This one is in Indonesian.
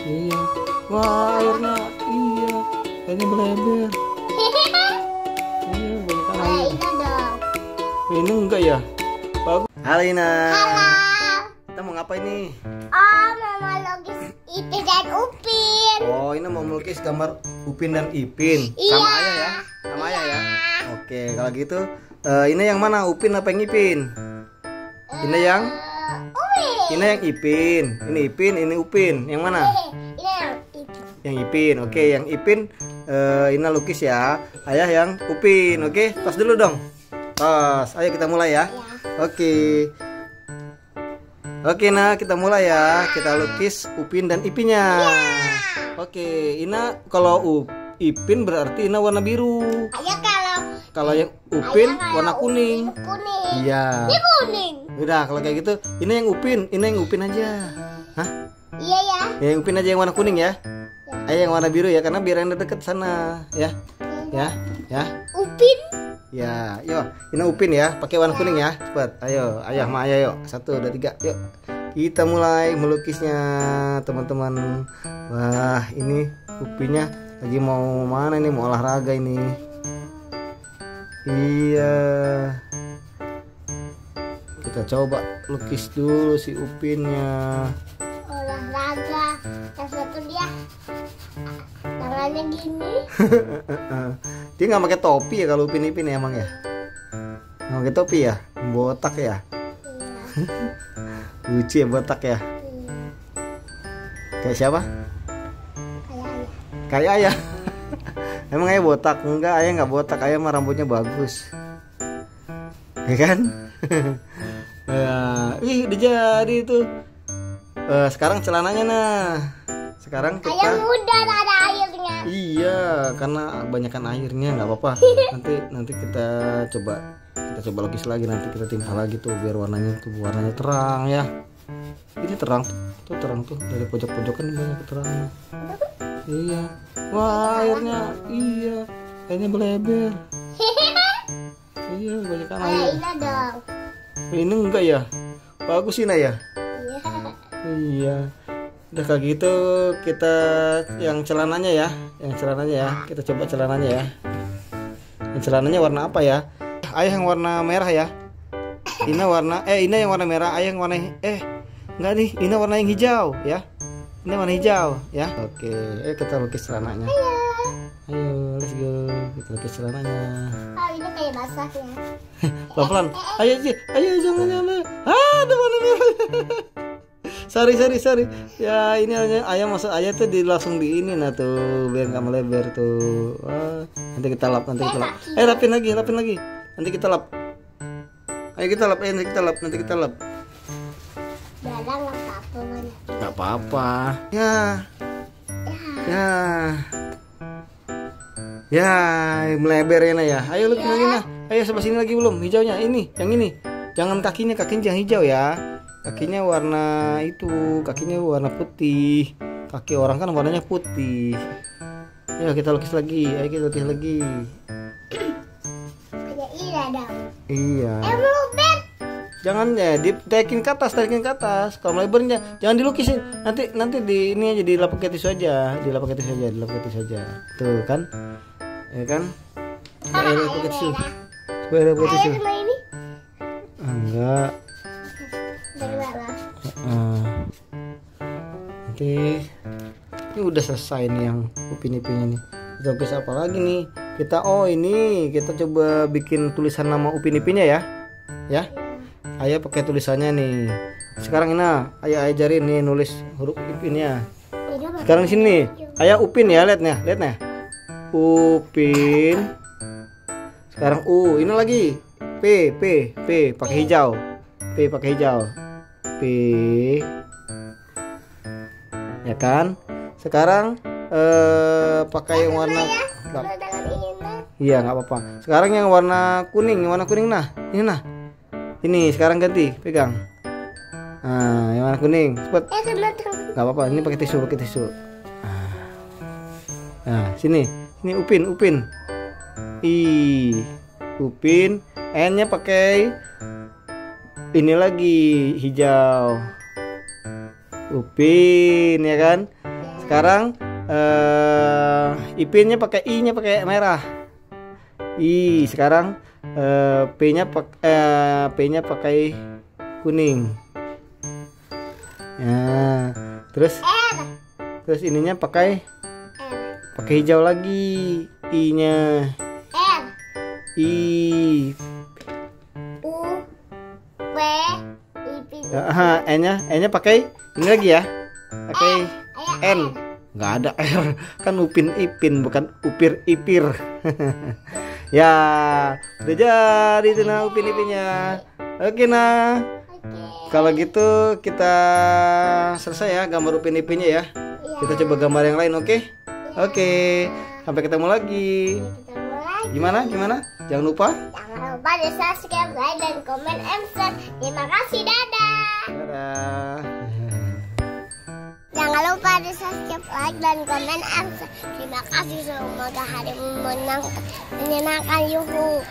Iya. Wah, airnya iya. Kayaknya berleber. Iya, banyak air. Ina dong. Ini enggak ya? Bagus. Halo Ina. Halo. Kita mau ngapain nih? Oh, mau lukis Ipin dan Upin. Oh, ini mau melukis gambar Upin dan Ipin. Iya. Sama ayah ya? Sama ayah ya? Oke, kalau gitu ini yang mana? Upin apa yang Ipin? Ini yang Upin. Ini yang Ipin. Ini Ipin, ini Upin. Yang mana? Ini yang Ipin. Yang Ipin. Oke, yang Ipin Ina lukis ya. Ayah yang Upin. Oke, tos dulu dong. Tos. Ayo kita mulai ya. Ya. Oke. Oke, nah kita mulai ya. Kita lukis Upin dan Ipinnya. Oke, Ina kalau Ipin berarti Ina warna biru. Ayah Kalau yang Upin ayah warna kalau kuning. Upin kuning. Iya. Ini kuning. Udah, kalau kayak gitu, ini yang Upin aja. Hah? Iya ya. Yang Upin aja yang warna kuning ya. Ayah yang warna biru ya, karena biar yang deket sana ya. Ya, ya. Upin. Ya, yuk. Ini Upin ya, pakai warna kuning ya. Cepat. Ayo, ayah sama ayah yuk. 1, 2, 3. Yuk. Kita mulai melukisnya, teman-teman. Wah, ini Upinnya lagi mau mana nih? Mau olahraga ini. Iya. Kita coba lukis dulu si Upinnya. Olahraga. Yang satu dia tangannya gini. Dia nggak pakai topi ya kalau Upin Ipin ya emang ya? Nggak pakai topi ya? Botak ya? Lucu ya botak ya? Kayak siapa? Kayak ayah. Kayak ayah. Emang ayah botak? Enggak, ayah nggak botak. Ayah mah rambutnya bagus. Ya kan? Ih, udah jadi tuh. Sekarang celananya nah. Sekarang kita. Ayah muda ada airnya. Iya, karena kebanyakan airnya nggak apa-apa. Nanti kita coba lukis lagi, nanti kita timpa lagi tuh biar warnanya terang ya. Ini terang tuh terang tuh dari pojok-pojokan banyak terangnya. Iya. Wah, airnya iya. Kayaknya berleber. Iya, banyak air. Ayah Ina dong. Ini enggak ya? Bagus Ina ya? Iya. Iya. Udah kayak gitu kita yang celananya ya. Kita coba celananya ya. Yang celananya warna apa ya? Ayah yang warna merah ya. Ina yang warna merah, ayah yang warna enggak nih, Ina warna yang hijau ya. Ini warna hijau ya. Oke, kita lukis celananya. Ayo, let's go. Kita lukis celananya. Oh, ini kayak basah ya. Pelan-pelan. Ayo jangan. Ada warna merah. Sorry. Ya ini ayah maksud ayah tuh langsung di ini nah tuh biar nggak melebar tuh. Wah, nanti kita lap. Lapin lagi. Nanti kita lap. Ayo kita lap. Nanti kita lap. Dalam apa banyak. Nggak apa-apa. Ya, melebar ya. Ayo lukis lagi nah. Ayo sebelah sini lagi belum? Hijaunya ini, yang ini. Jangan kakinya jangan hijau ya. Kakinya warna itu, kakinya warna putih. Kaki orang kan warnanya putih. Ayo kita lukis lagi. Kayak Ina dong. Iya. Melubet. Jangan ya, ditaikin ke atas. Kalau melebarnya jangan dilukisin. Nanti di ini aja dilap pakai tisu aja. Tuh kan? Ya kan? Ayo pakai tisu. Coba pakai tisu. Ayah sama ini Enggak. dari bawah. Nanti ini udah selesai nih yang Upin-Ipinnya nih. Kita lukis apa lagi nih? Kita coba bikin tulisan nama Upin-Ipinnya ya. Ya. Ayah pakai tulisannya nih. Sekarang Ina, ayah ajarin nih nulis huruf Ipinnya. Sekarang di sini nih. Ayah Upin ya, lihat nih. Upin. Sekarang U, ini lagi. P pakai hijau. P. Ya kan? Sekarang pakai yang warna iya nggak apa-apa. Sekarang yang warna kuning nah. Ini sekarang ganti pegang. Nah, yang warna kuning cepet. Nggak apa-apa, ini pakai tisu. Nah, sini Upin. Upin. N-nya pakai ini lagi hijau. Upin ya kan? Sekarang Ipinnya pakai I-nya pakai merah. I. Sekarang P-nya pakai kuning. Ya. Terus ininya pakai hijau lagi. I-nya. I. N-nya pakai ini lagi ya. Pakai N. Nggak ada R. Kan Upin Ipin bukan Upir Ipir. Ya, udah jadi tuh nah Upin Ipinnya. Oke nah. Kalau gitu kita selesai ya gambar Upin Ipinnya ya. Kita coba gambar yang lain, oke? Oke. Sampai ketemu lagi. Gimana? Jangan lupa di subscribe, like, dan komen, and share. Terima kasih, dadah. dadah. Jangan lupa di subscribe, like, dan komen, and share. Terima kasih, semoga harimu menyenangkan. Yuhu.